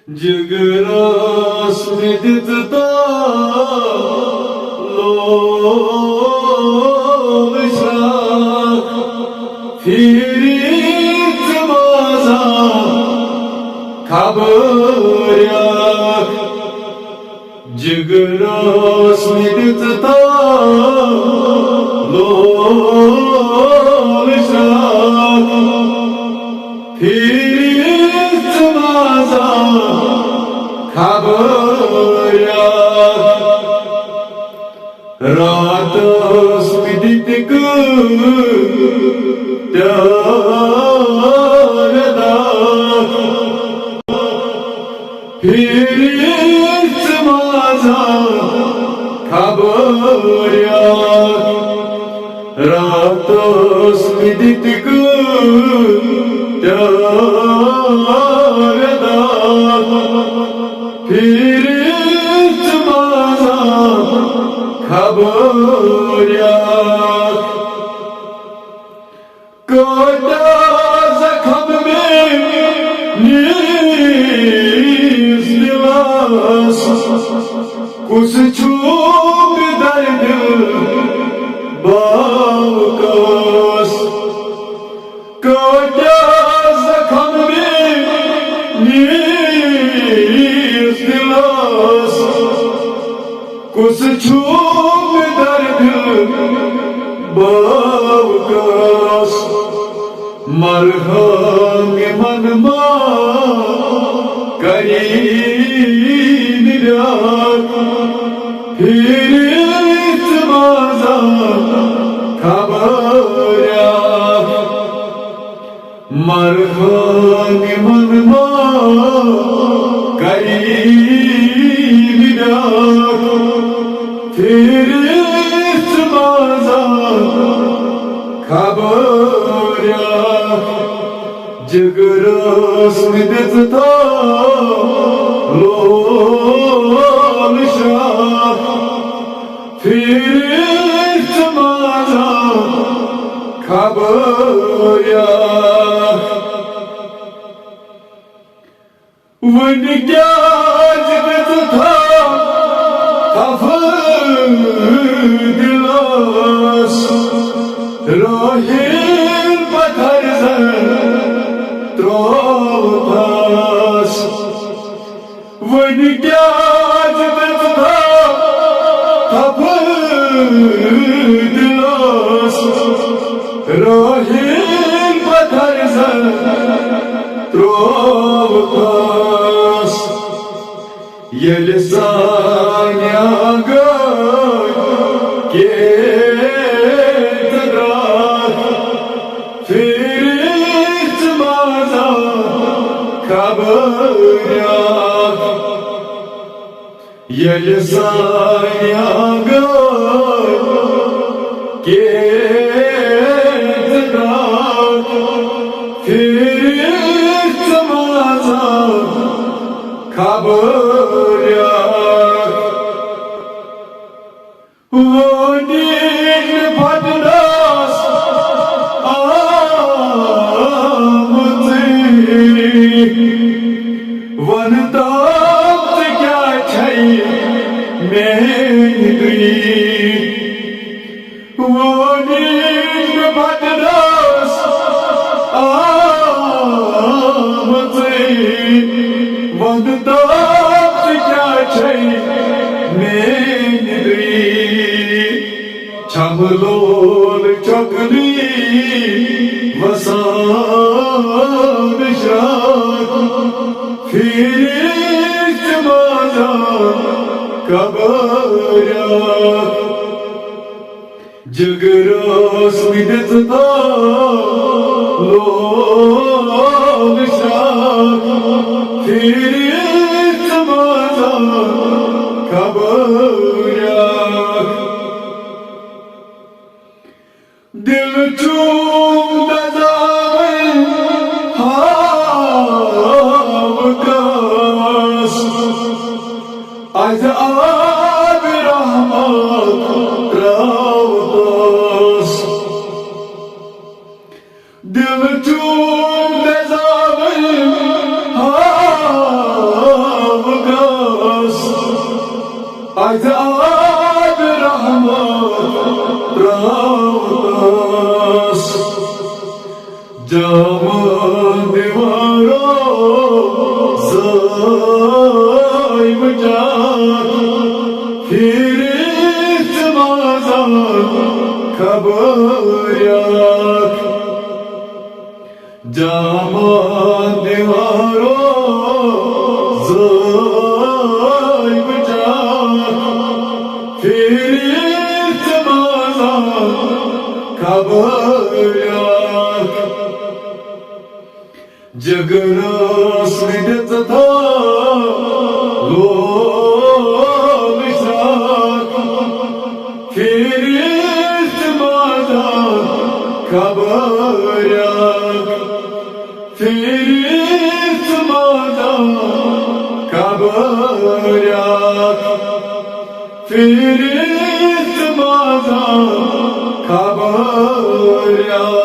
जिगरा स्मृतिता लोशा फिरीत माझा खबऱ्या जिगरा स्मृतिता लोशा फिरीत माझा खबऱ्या रात स्मृतिक त्यागदा फिरीत माझा खबऱ्या रात स्मृतिक त्यागदा फिरीत माझा खबऱ्या कोटा जखम में नीस दिलास कुछ छूप दर्द बावकास कोटा जखम में नीस दिलास कुछ छूप दर्द बावकास मरहम मनमा करीन फिरीत माझा खबऱ्या मरहम मनमा करीन फिरीत माझा खबऱ्या जिगरा स्मृतिता लोशा फिरीत माझा खबऱ्या वन क्या जिगता दिलास रोहिल पत्थर त्रोतास वन क्या जिगता दिलास रोहिल पत्थर त्रोतास ये लिसान्या के फिरीत माझा खबऱ्या ये लिसान्या के फिरीत माझा खबऱ्या वो नील भटनास वनताप क्या छै मेरी वो नील भटनास वनताप क्या छै मेरी छमलोल चकली वसान शाह फिरीत माझा खबऱ्या जिगरा स्मृतिता लोशा फिरीत माझा खबऱ्या दिल चूम जावे हावकास आज आब रहमत रावतास दिल चूम जावे zay bıçak Firit mazan kabulyak Jagana sridet tha lo mishak Firit mazan kabulyak Firit mazan kabulyak Firit mazan kabulyak